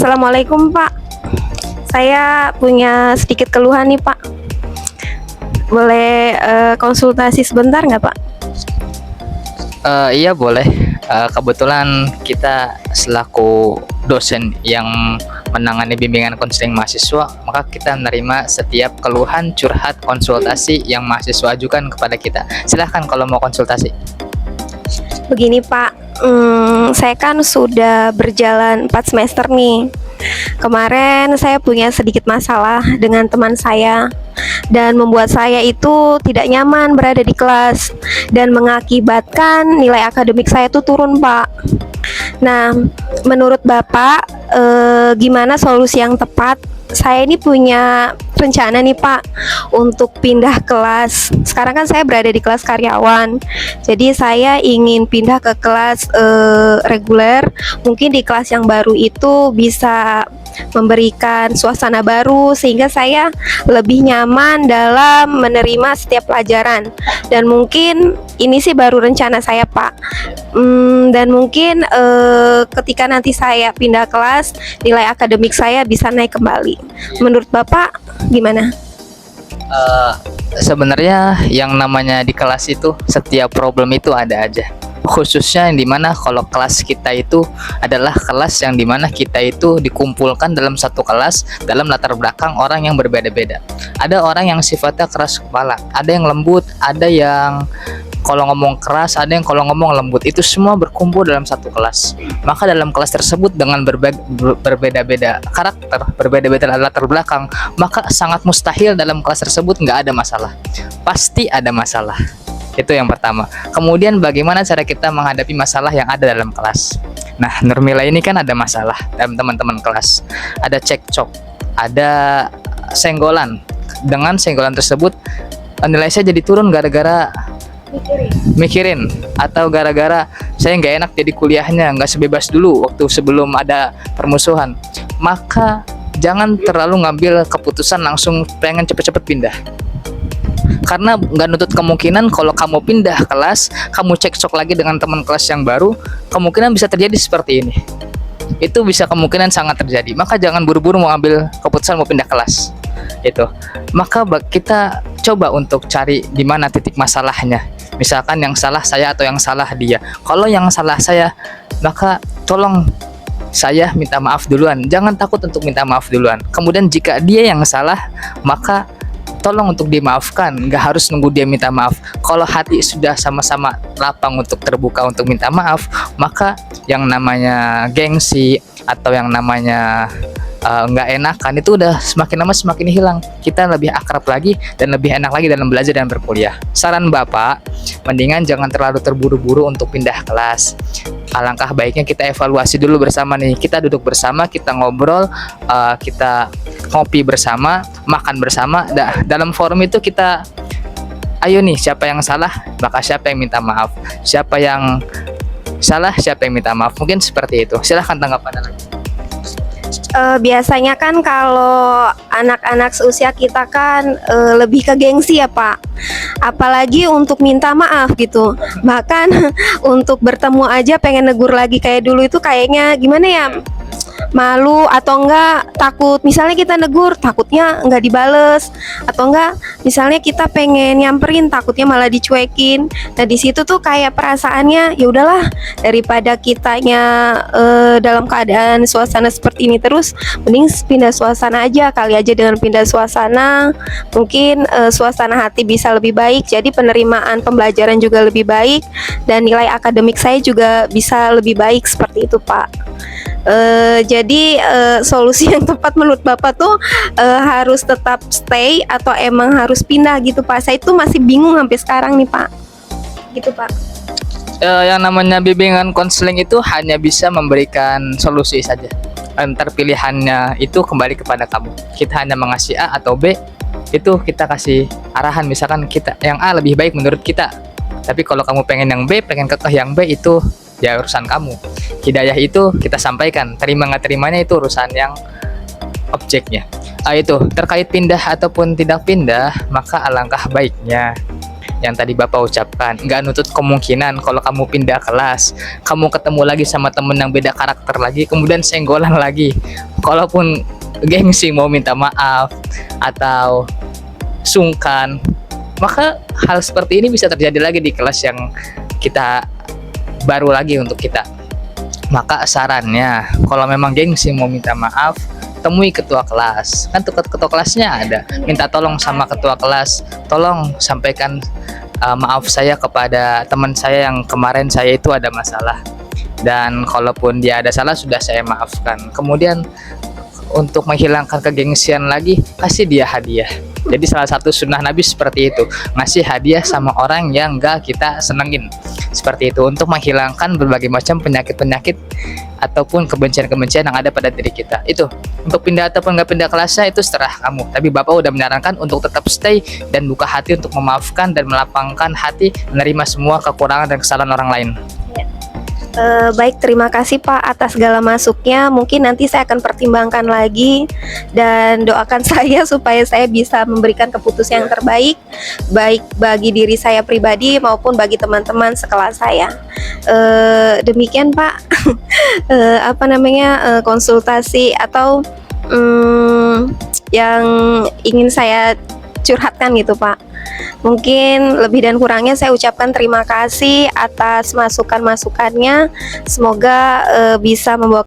Assalamualaikum Pak. Saya punya sedikit keluhan nih Pak. Boleh konsultasi sebentar nggak Pak? Iya boleh. Kebetulan kita selaku dosen yang menangani bimbingan konseling mahasiswa, maka kita menerima setiap keluhan, curhat, konsultasi yang mahasiswa ajukan kepada kita. Silahkan kalau mau konsultasi. Begini Pak, saya kan sudah berjalan 4 semester nih. Kemarin saya punya sedikit masalah dengan teman saya dan membuat saya itu tidak nyaman berada di kelas dan mengakibatkan nilai akademik saya itu turun Pak. Nah, menurut Bapak gimana solusi yang tepat? Saya ini punya rencana nih Pak untuk pindah kelas. Sekarang kan saya berada di kelas karyawan, jadi saya ingin pindah ke kelas reguler. Mungkin di kelas yang baru itu bisa memberikan suasana baru sehingga saya lebih nyaman dalam menerima setiap pelajaran. Dan mungkin ini sih baru rencana saya Pak. Dan mungkin ketika nanti saya pindah kelas, nilai akademik saya bisa naik kembali. Menurut Bapak gimana? Sebenarnya yang namanya di kelas itu setiap problem itu ada aja. Khususnya yang dimana kalau kelas kita itu adalah kelas yang dimana kita itu dikumpulkan dalam satu kelas dalam latar belakang orang yang berbeda-beda. Ada orang yang sifatnya keras kepala, ada yang lembut, ada yang kalau ngomong keras, ada yang kalau ngomong lembut. Itu semua berkumpul dalam satu kelas. Maka dalam kelas tersebut dengan berbeda-beda karakter, berbeda-beda latar belakang, maka sangat mustahil dalam kelas tersebut nggak ada masalah. Pasti ada masalah. Itu yang pertama. Kemudian bagaimana cara kita menghadapi masalah yang ada dalam kelas. Nah, Nurmila ini kan ada masalah dalam teman-teman kelas. Ada cekcok, ada senggolan. Dengan senggolan tersebut nilai saya jadi turun gara-gara mikirin, atau gara-gara saya nggak enak jadi kuliahnya, nggak sebebas dulu waktu sebelum ada permusuhan. Maka jangan terlalu ngambil keputusan langsung pengen cepet-cepet pindah, karena nggak nutut kemungkinan kalau kamu pindah kelas, kamu cekcok lagi dengan teman kelas yang baru, kemungkinan bisa terjadi seperti ini. Itu bisa kemungkinan sangat terjadi. Maka jangan buru-buru mau ambil keputusan mau pindah kelas. Itu. Maka kita coba untuk cari di mana titik masalahnya. Misalkan yang salah saya atau yang salah dia. Kalau yang salah saya, maka tolong saya minta maaf duluan. Jangan takut untuk minta maaf duluan. Kemudian jika dia yang salah, maka tolong untuk dimaafkan, nggak harus nunggu dia minta maaf. Kalau hati sudah sama-sama lapang untuk terbuka untuk minta maaf, maka yang namanya gengsi atau yang namanya nggak enakan itu udah semakin lama semakin hilang. Kita lebih akrab lagi dan lebih enak lagi dalam belajar dan berkuliah. Saran Bapak, mendingan jangan terlalu terburu-buru untuk pindah kelas. Alangkah baiknya kita evaluasi dulu bersama nih. Kita duduk bersama, kita ngobrol, kita ngopi bersama, makan bersama. Dalam forum itu kita, ayo nih, siapa yang salah, maka siapa yang minta maaf. Siapa yang salah, siapa yang minta maaf. Mungkin seperti itu. Silahkan tanggapan lagi. Biasanya kan kalau anak-anak seusia kita kan lebih ke gengsi ya Pak. Apalagi untuk minta maaf gitu. Bahkan untuk bertemu aja pengen negur lagi kayak dulu itu kayaknya gimana ya? Malu atau enggak takut, misalnya kita negur takutnya enggak dibales, atau enggak misalnya kita pengen nyamperin takutnya malah dicuekin. Nah di situ tuh kayak perasaannya ya udahlah, daripada kitanya dalam keadaan suasana seperti ini terus, mending pindah suasana aja. Kali aja dengan pindah suasana mungkin suasana hati bisa lebih baik, jadi penerimaan pembelajaran juga lebih baik dan nilai akademik saya juga bisa lebih baik, seperti itu Pak. Jadi solusi yang tepat menurut Bapak tuh harus tetap stay atau emang harus pindah gitu Pak? Saya tuh masih bingung sampai sekarang nih Pak. Gitu Pak. Yang namanya bimbingan konseling itu hanya bisa memberikan solusi saja. Antar pilihannya itu kembali kepada kamu. Kita hanya mengasih A atau B, itu kita kasih arahan. Misalkan kita yang A lebih baik menurut kita, tapi kalau kamu pengen yang B, pengen kekeh yang B, itu ya urusan kamu. Hidayah itu kita sampaikan, terima nggak terimanya itu urusan yang objeknya. Itu terkait pindah ataupun tidak pindah, maka alangkah baiknya yang tadi Bapak ucapkan. Nggak nutut kemungkinan kalau kamu pindah kelas, kamu ketemu lagi sama temen yang beda karakter lagi, kemudian senggolan lagi. Kalaupun gengsi mau minta maaf atau sungkan, maka hal seperti ini bisa terjadi lagi di kelas yang kita baru lagi untuk kita. Maka sarannya, kalau memang gengsi mau minta maaf, temui ketua kelas. Kan ketua kelasnya ada. Minta tolong sama ketua kelas, tolong sampaikan maaf saya kepada teman saya yang kemarin saya itu ada masalah. Dan kalaupun dia ada salah sudah saya maafkan. Kemudian untuk menghilangkan kegengsian lagi, kasih dia hadiah. Jadi salah satu sunnah Nabi seperti itu, ngasih hadiah sama orang yang gak kita senengin. Seperti itu, untuk menghilangkan berbagai macam penyakit-penyakit ataupun kebencian-kebencian yang ada pada diri kita. Itu, untuk pindah ataupun gak pindah kelasnya itu serah kamu. Tapi Bapak udah menyarankan untuk tetap stay dan buka hati untuk memaafkan dan melapangkan hati menerima semua kekurangan dan kesalahan orang lain. Baik, terima kasih Pak atas segala masuknya. Mungkin nanti saya akan pertimbangkan lagi dan doakan saya supaya saya bisa memberikan keputusan yang terbaik, baik bagi diri saya pribadi maupun bagi teman-teman sekelas saya. Demikian Pak, konsultasi atau yang ingin saya curhatkan gitu Pak. Mungkin lebih dan kurangnya saya ucapkan terima kasih atas masukan-masukannya. Semoga bisa membawa